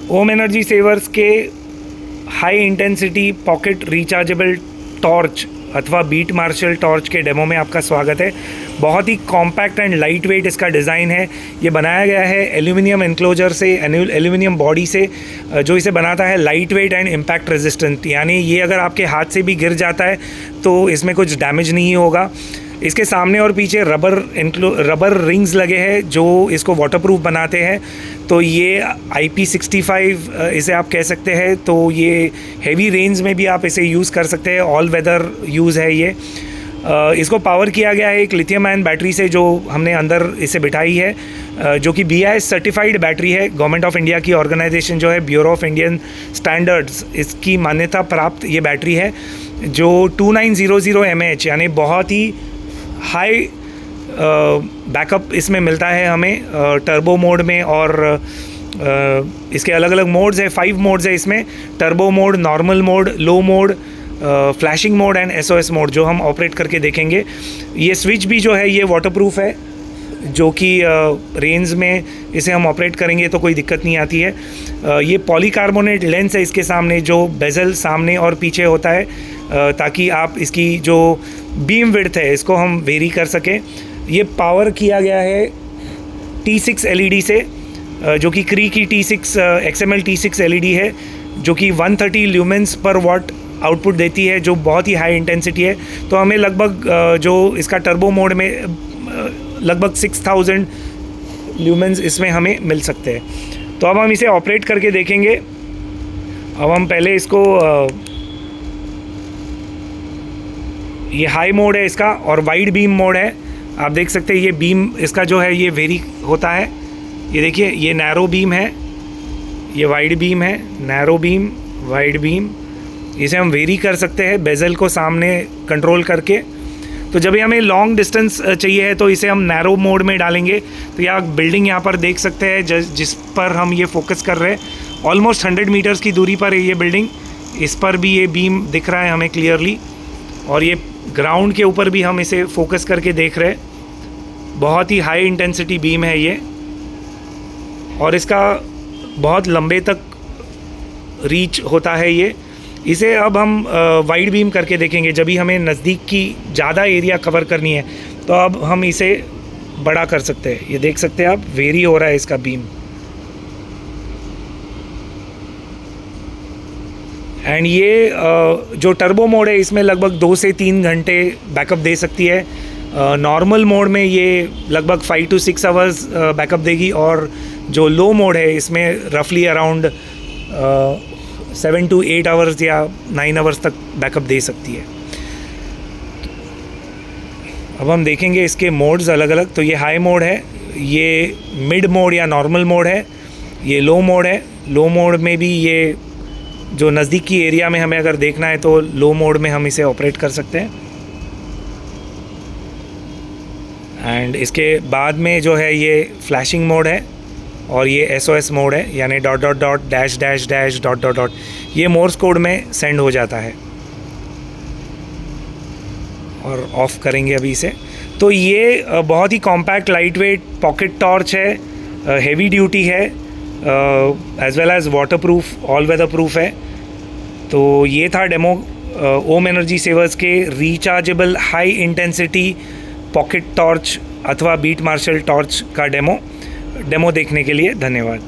ओम energy savers के high intensity pocket rechargeable torch अथवा beat marshal torch के demo में आपका स्वागत है। बहुत ही कॉम्पैक्ट एंड लाइट वेट इसका डिज़ाइन है। ये बनाया गया है एल्यूमिनियम एनक्लोजर से, एल्यूमिनियम बॉडी से, जो इसे बनाता है light weight and impact resistant. यानी ये अगर आपके हाथ से भी गिर जाता है तो इसमें कुछ डैमेज नहीं होगा। इसके सामने और पीछे रबर रिंग्स लगे हैं जो इसको वाटरप्रूफ बनाते हैं। तो ये IP65 इसे आप कह सकते हैं। तो ये हेवी रेंज में भी आप इसे यूज़ कर सकते हैं, ऑल वेदर यूज़ है ये। इसको पावर किया गया है एक लिथियम आयन बैटरी से जो हमने अंदर इसे बिठाई है, जो कि BIS सर्टिफाइड बैटरी है। गवर्नमेंट ऑफ इंडिया की ऑर्गेनाइजेशन जो है ब्यूरो ऑफ इंडियन स्टैंडर्ड्स, इसकी मान्यता प्राप्त ये बैटरी है जो 2900 mAh यानी बहुत ही हाई बैकअप इसमें मिलता है हमें टर्बो मोड में। और इसके अलग अलग मोड्स है, 5 मोड्स है इसमें। Turbo mode, normal mode, low mode, flashing mode and SOS mode, जो हम ऑपरेट करके देखेंगे। ये स्विच भी जो है ये वाटरप्रूफ है, जो कि रेंज में इसे हम ऑपरेट करेंगे तो कोई दिक्कत नहीं आती है। ये पॉलीकार्बोनेट लेंस है इसके सामने, जो बेजल सामने और पीछे होता है, ताकि आप इसकी जो बीम विड्थ है इसको हम वेरी कर सकें। ये पावर किया गया है T6 LED से, जो कि क्री की T6 XML T6 LED है, जो कि 130 ल्यूमेंस पर वॉट आउटपुट देती है, जो बहुत ही हाई इंटेंसिटी है। तो हमें लगभग जो इसका टर्बो मोड में लगभग 6000 ल्यूमेंस इसमें हमें मिल सकते हैं। तो अब हम इसे ऑपरेट करके देखेंगे। अब हम पहले इसको ये हाई मोड है इसका और वाइड बीम मोड है। आप देख सकते हैं ये बीम इसका जो है ये वेरी होता है। ये देखिए, ये नैरो बीम है, ये वाइड बीम है, नैरो बीम, वाइड बीम। इसे हम वेरी कर सकते हैं बेजल को सामने कंट्रोल करके। तो जब हमें लॉन्ग डिस्टेंस चाहिए है तो इसे हम नैरो मोड में डालेंगे। तो यहाँ बिल्डिंग यहाँ पर देख सकते हैं जिस पर हम ये फोकस कर रहे हैं, ऑलमोस्ट 100 मीटर्स की दूरी पर है ये बिल्डिंग। इस पर भी ये बीम दिख रहा है हमें क्लियरली, और ये ग्राउंड के ऊपर भी हम इसे फोकस करके देख रहे हैं। बहुत ही हाई इंटेंसिटी बीम है ये, और इसका बहुत लंबे तक रीच होता है ये। इसे अब हम वाइड बीम करके देखेंगे। जब भी हमें नज़दीक की ज़्यादा एरिया कवर करनी है तो अब हम इसे बड़ा कर सकते हैं। ये देख सकते हैं आप, वेरी हो रहा है इसका बीम। एंड ये जो टर्बो मोड है इसमें लगभग 2 से 3 घंटे बैकअप दे सकती है। नॉर्मल मोड में ये लगभग 5 to 6 आवर्स बैकअप देगी, और जो लो मोड है इसमें रफली अराउंड 7 to 8 आवर्स या 9 आवर्स तक बैकअप दे सकती है। अब हम देखेंगे इसके मोड्स अलग अलग। तो ये हाई मोड है, ये मिड मोड या नॉर्मल मोड है, ये लो मोड है। लो मोड में भी ये जो नज़दीक की एरिया में हमें अगर देखना है तो लो मोड में हम इसे ऑपरेट कर सकते हैं। एंड इसके बाद में जो है ये फ्लैशिंग मोड है, और ये SOS मोड है, यानी ... ... ... ... ... ... ये मोर्स कोड में सेंड हो जाता है। और ऑफ करेंगे अभी इसे। तो ये बहुत ही compact lightweight pocket torch है, हेवी ड्यूटी है, as well as waterproof, all weatherproof है। तो ये था डेमो ओम एनर्जी सेवर्स के rechargeable high intensity pocket torch अथवा बीट मार्शल टॉर्च का डेमो देखने के लिए धन्यवाद।